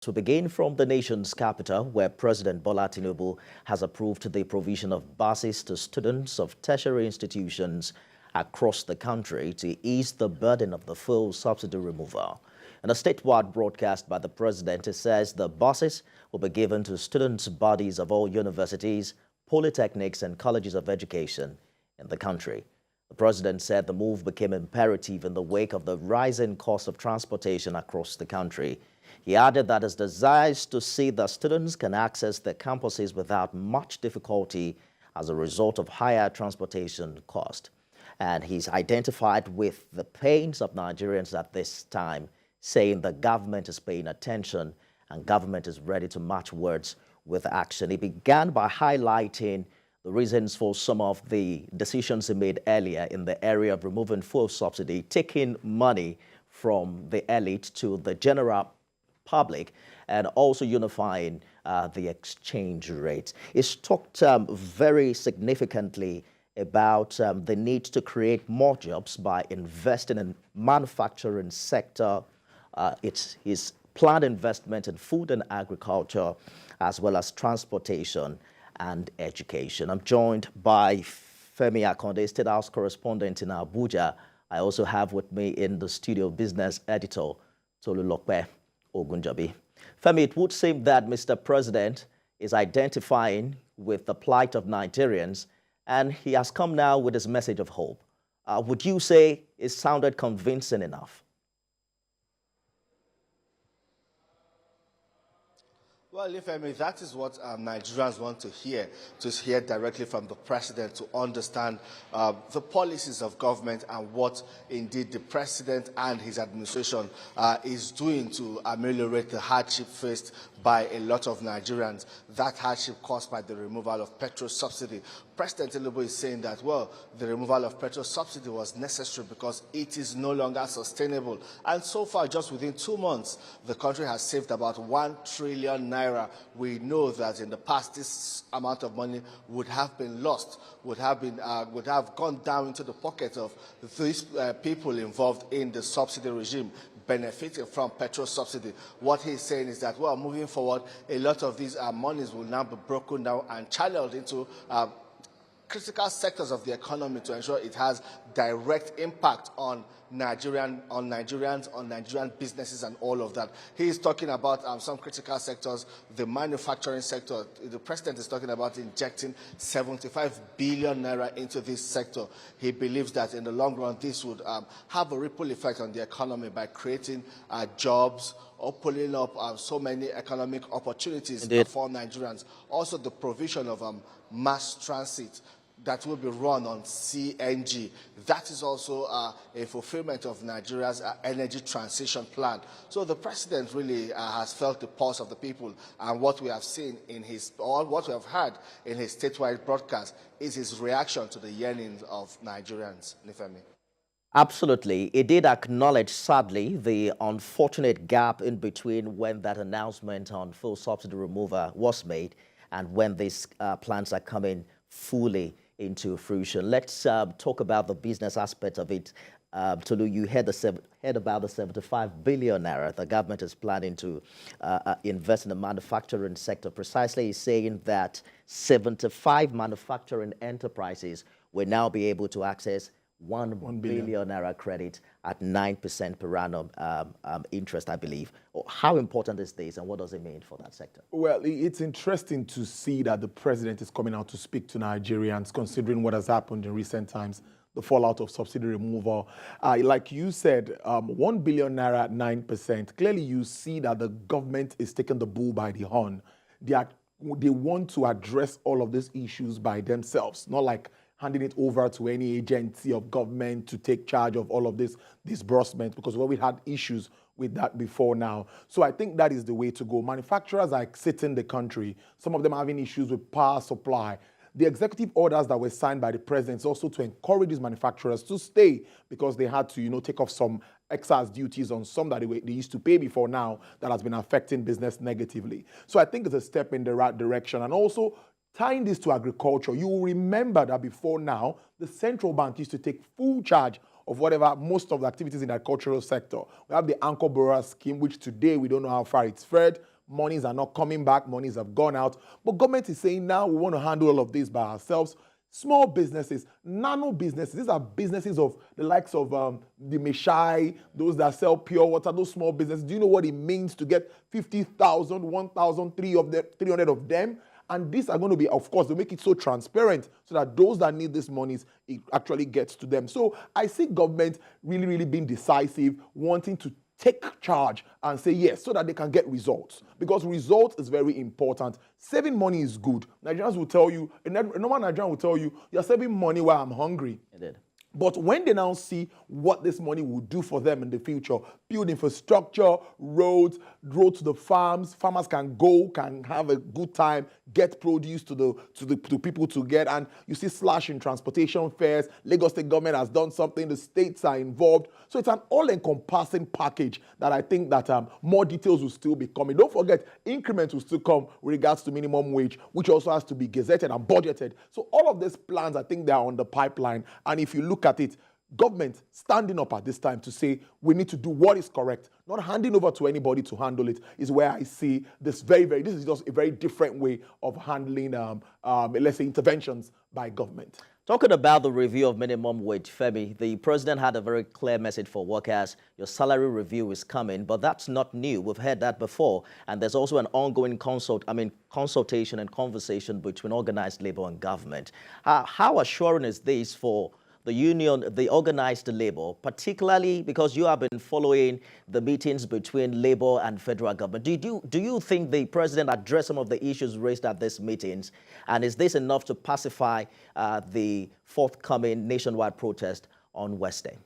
To begin from the nation's capital, where President Bola Tinubu has approved the provision of buses to students of tertiary institutions across the country to ease the burden of the fuel subsidy removal. In a statewide broadcast by the president, it says the buses will be given to students' bodies of all universities, polytechnics, and colleges of education in the country. The president said the move became imperative in the wake of the rising cost of transportation across the country. He added that his desire is to see that students can access their campuses without much difficulty as a result of higher transportation cost. And he's identified with the pains of Nigerians at this time, saying the government is paying attention and government is ready to match words with action. He began by highlighting the reasons for some of the decisions he made earlier in the area of removing fuel subsidy, taking money from the elite to the general public, and also unifying the exchange rate. It's talked very significantly about the need to create more jobs by investing in manufacturing sector. It's his planned investment in food and agriculture, as well as transportation and education. I'm joined by Femi Akonde, State House correspondent in Abuja. I also have with me in the studio business editor, Tolulokpe Ogunjobi. Femi, it would seem that Mr. President is identifying with the plight of Nigerians, and he has come now with his message of hope. Would you say it sounded convincing enough? Well, Ifemi, that is what Nigerians want to hear directly from the president, to understand the policies of government and what indeed the president and his administration is doing to ameliorate the hardship faced by a lot of Nigerians, that hardship caused by the removal of petrol subsidy. President Tinubu is saying that, well, the removal of petrol subsidy was necessary because it is no longer sustainable. And so far, just within 2 months, the country has saved about 1 trillion naira. We know that in the past, this amount of money would have been lost, would have gone down into the pockets of these people involved in the subsidy regime, benefiting from petrol subsidy. What he's saying is that, well, moving forward, a lot of these monies will now be broken down and channeled into critical sectors of the economy to ensure it has direct impact on Nigerian businesses and all of that. He is talking about some critical sectors, the manufacturing sector. The president is talking about injecting 75 billion naira into this sector. He believes that in the long run, this would have a ripple effect on the economy by creating jobs, or pulling up so many economic opportunities for Nigerians. Also, the provision of mass transit that will be run on CNG. That is also a fulfillment of Nigeria's energy transition plan. So the president really has felt the pulse of the people, and what we have seen in what we have heard in his statewide broadcast is his reaction to the yearnings of Nigerians. Nifemi. Absolutely. It did acknowledge, sadly, the unfortunate gap in between when that announcement on fuel subsidy removal was made and when these plans are coming fully into fruition. Let's talk about the business aspect of it. Tolu, you heard about the 75 billion naira the government is planning to invest in the manufacturing sector. Precisely, he's saying that 75 manufacturing enterprises will now be able to access 1 billion naira credit at 9% per annum interest, I believe. How important is this, and what does it mean for that sector? Well, it's interesting to see that the president is coming out to speak to Nigerians, considering what has happened in recent times, the fallout of subsidy removal. Like you said, 1 billion naira at 9%. Clearly, you see that the government is taking the bull by the horn. They want to address all of these issues by themselves, not like handing it over to any agency of government to take charge of all of this disbursement, because we've had issues with that before now. So I think that is the way to go. Manufacturers are exiting the country. Some of them are having issues with power supply. The executive orders that were signed by the president is also to encourage these manufacturers to stay, because they had to, take off some excise duties on some that they used to pay before now that has been affecting business negatively. So I think it's a step in the right direction. And also, tying this to agriculture, you will remember that before now, the central bank used to take full charge of most of the activities in the agricultural sector. We have the anchor borrower scheme, which today we don't know how far it's fared. monies are not coming back, monies have gone out. But government is saying now we want to handle all of this by ourselves. Small businesses, nano businesses, these are businesses of the likes of the Meshai, those that sell pure water, those small businesses. Do you know what it means to get 50,000, 1,000, 300 of them? And these are going to be, of course, they make it so transparent so that those that need these monies, it actually gets to them. So I see government really, really being decisive, wanting to take charge and say yes, so that they can get results. Because results is very important. Saving money is good. Nigerians will tell you, a normal Nigerian will tell you, you're saving money while I'm hungry. Indeed. But when they now see what this money will do for them in the future, build infrastructure, roads to the farms, farmers can go, can have a good time, get produce to people to get, and you see slash in transportation fares. Lagos State government has done something, the states are involved. So it's an all-encompassing package that I think that more details will still be coming. Don't forget, increments will still come with regards to minimum wage, which also has to be gazetted and budgeted. So all of these plans, I think they are on the pipeline. And if you look at it, government standing up at this time to say we need to do what is correct, not handing over to anybody to handle it, is where I see this this is just a very different way of handling, let's say, interventions by government. Talking about the review of minimum wage, Femi, the president had a very clear message for workers. Your salary review is coming, but that's not new. We've heard that before. And there's also an ongoing consultation and conversation between organized labor and government. How assuring is this for the union, the organized labor, particularly because you have been following the meetings between labor and federal government? Do you think the president addressed some of the issues raised at these meetings? And is this enough to pacify the forthcoming nationwide protest on Wednesday?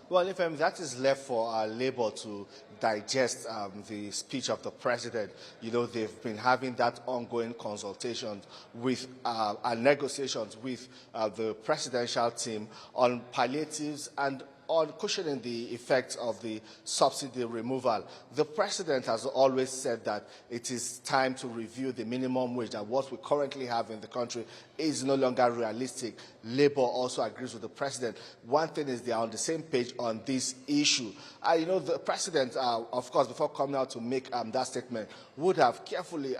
Well, if that is left for Labour to digest the speech of the president, you know, they've been having that ongoing consultation with and negotiations with the presidential team on palliatives and on cushioning the effects of the subsidy removal. The president has always said that it is time to review the minimum wage, and what we currently have in the country is no longer realistic. Labour also agrees with the president. One thing is they are on the same page on this issue. You know, the president, of course, before coming out to make that statement, would have carefully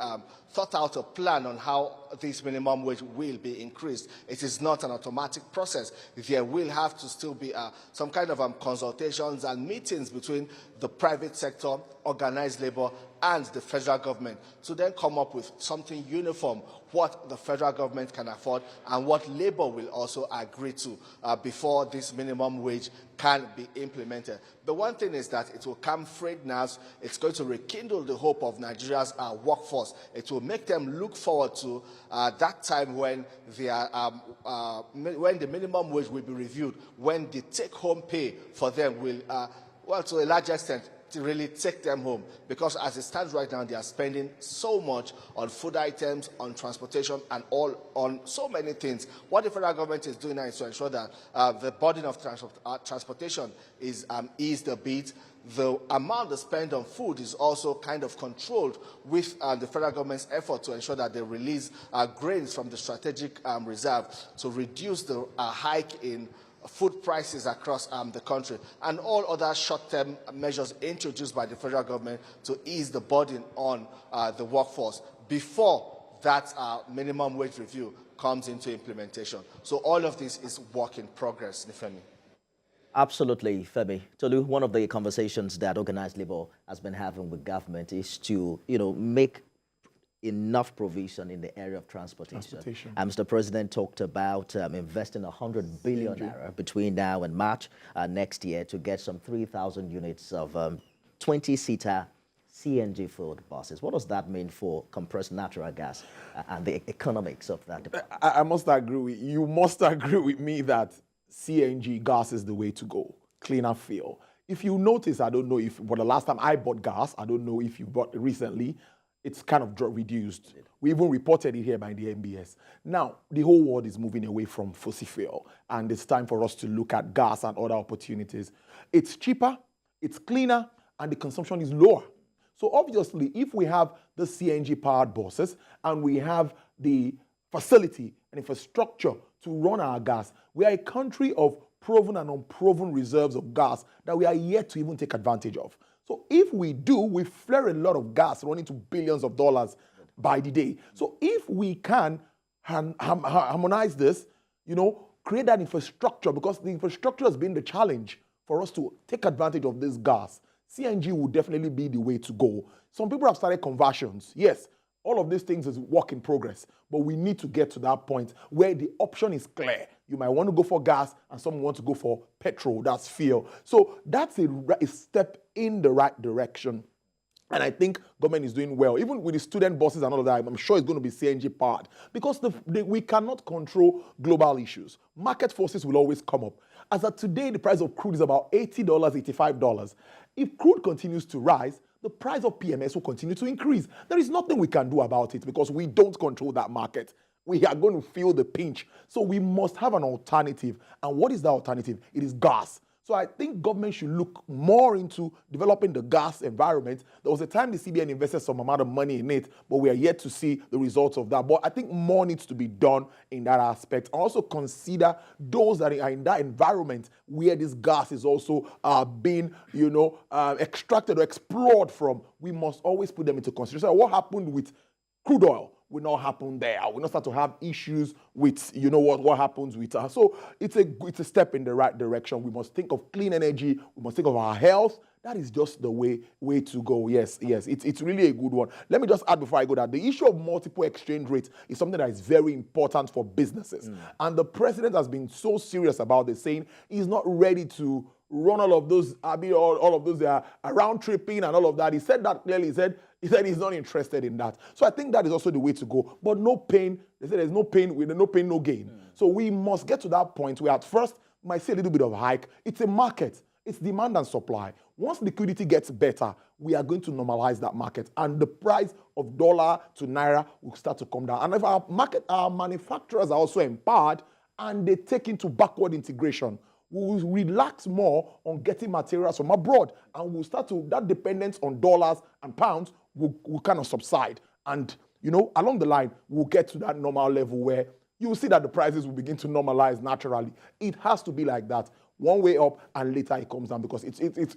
thought out a plan on how this minimum wage will be increased. It is not an automatic process. There will have to still be some kind of consultations and meetings between the private sector, organized labor, and the federal government to then come up with something uniform, what the federal government can afford and what labor will also agree to before this minimum wage can be implemented. The one thing is that it will calm frayed nerves. It's going to rekindle the hope of Nigeria's workforce. It will make them look forward to that time when when the minimum wage will be reviewed, when the take-home pay for them will, well, to a large extent, to really take them home, because as it stands right now, they are spending so much on food items, on transportation, and all on so many things. What the federal government is doing now is to ensure that the burden of transportation is eased a bit. The amount they spend on food is also kind of controlled with the federal government's effort to ensure that they release grains from the strategic reserve to reduce the hike in food prices across the country, and all other short-term measures introduced by the federal government to ease the burden on the workforce before that minimum wage review comes into implementation. So all of this is work in progress, Nifemi. Absolutely, Femi. Tolu, one of the conversations that organized labor has been having with government is to, make enough provision in the area of transportation. Mr. President talked about investing 100 billion naira between now and March next year to get some 3,000 units of 20-seater CNG filled buses. What does that mean for compressed natural gas and the economics of that department? I must agree with you. You must agree with me that CNG gas is the way to go. Cleaner fuel. If you notice, I don't know if, but the last time I bought gas, I don't know if you bought it recently, it's kind of reduced. We even reported it here by the MBS. Now, the whole world is moving away from fossil fuel, and it's time for us to look at gas and other opportunities. It's cheaper, it's cleaner, and the consumption is lower. So obviously, if we have the CNG-powered buses and we have the facility and infrastructure to run our gas, we are a country of proven and unproven reserves of gas that we are yet to even take advantage of. So if we do, we flare a lot of gas running to billions of dollars by the day. So if we can harmonize this, create that infrastructure, because the infrastructure has been the challenge for us to take advantage of this gas. CNG will definitely be the way to go. Some people have started conversions. Yes, all of these things is work in progress, but we need to get to that point where the option is clear. You might want to go for gas and some want to go for petrol, that's fuel. So that's a step in the right direction. And I think government is doing well. Even with the student buses and all of that, I'm sure it's going to be CNG powered, because we cannot control global issues. Market forces will always come up. As of today, the price of crude is about $80, $85. If crude continues to rise, the price of PMS will continue to increase. There is nothing we can do about it because we don't control that market. We are going to feel the pinch. So we must have an alternative. And what is the alternative? It is gas. So I think government should look more into developing the gas environment. There was a time the CBN invested some amount of money in it, but we are yet to see the results of that. But I think more needs to be done in that aspect. Also consider those that are in that environment where this gas is also being, extracted or explored from. We must always put them into consideration. So what happened with crude oil will not happen there. We'll not start to have issues with, what happens with us. So it's a step in the right direction. We must think of clean energy. We must think of our health. That is just the way to go. Yes, it's really a good one. Let me just add before I go that the issue of multiple exchange rates is something that is very important for businesses. And the president has been so serious about this, saying he's not ready to run all of those round tripping and all of that. He said that clearly. He said he's not interested in that. So I think that is also the way to go. But no pain. They say there's no pain, with no pain, no gain. So we must get to that point where at first we might see a little bit of a hike. It's a market. It's demand and supply. Once liquidity gets better, we are going to normalize that market. And the price of dollar to naira will start to come down. And if our manufacturers are also empowered and they take into backward integration, we will relax more on getting materials from abroad, and we'll start to, that dependence on dollars and pounds will kind of subside. And, along the line, we'll get to that normal level where you will see that the prices will begin to normalize naturally. It has to be like that. One way up and later it comes down, because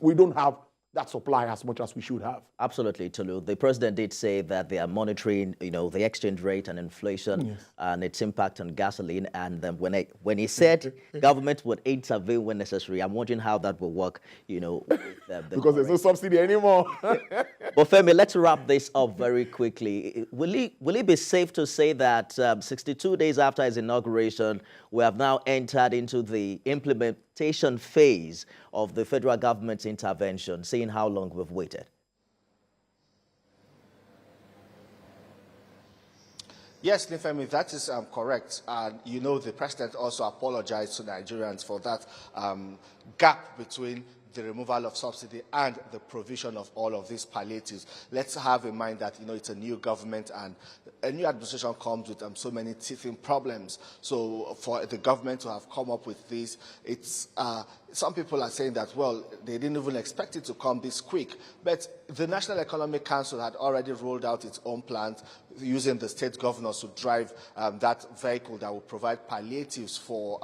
we don't have that supply as much as we should have. Absolutely, Tolu. The president did say that they are monitoring, the exchange rate and inflation and its impact on gasoline. And then when he said government would intervene when necessary, I'm wondering how that will work, with because there's no subsidy anymore. But Femi, let's wrap this up very quickly. Will it be safe to say that 62 days after his inauguration, we have now entered into the implementation phase of the federal government's intervention, seeing how long we've waited? Yes, Nifemi, that is correct. And the president also apologized to Nigerians for that gap between the removal of subsidy and the provision of all of these palliatives. Let's have in mind that, it's a new government and a new administration comes with so many teething problems. So for the government to have come up with this, it's some people are saying that, well, they didn't even expect it to come this quick. But the National Economic Council had already rolled out its own plans using the state governors to drive that vehicle that will provide palliatives for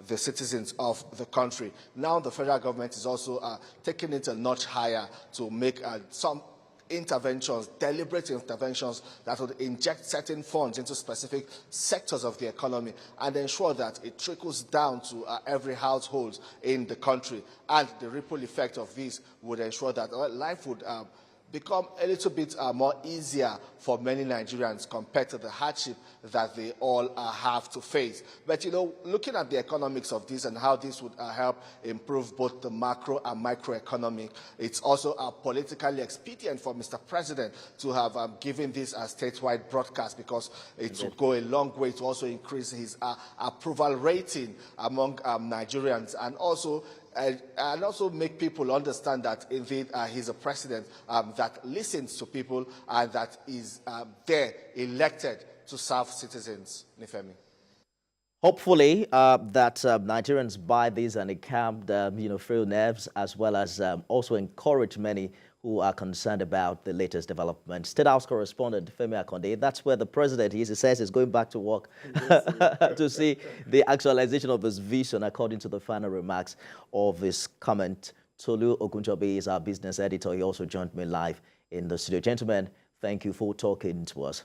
the citizens of the country. Now the federal government is also taking it a notch higher to make some interventions, deliberate interventions that would inject certain funds into specific sectors of the economy and ensure that it trickles down to every household in the country. And the ripple effect of this would ensure that life would become a little bit more easier for many Nigerians compared to the hardship that they all have to face. But, looking at the economics of this and how this would help improve both the macro and microeconomic, it's also politically expedient for Mr. President to have given this a statewide broadcast, because it would go a long way to also increase his approval rating among Nigerians, and also make people understand that indeed he's a president that listens to people and that is there elected to serve citizens. Nifemi. Hopefully that Nigerians buy this and it calmed, frail nerves, as well as also encourage many who are concerned about the latest developments. State House correspondent Femi Akonde, that's where the president is. He says he's going back to work to see the actualization of his vision, according to the final remarks of his comment. Tolu Ogunjobi is our business editor. He also joined me live in the studio. Gentlemen, thank you for talking to us.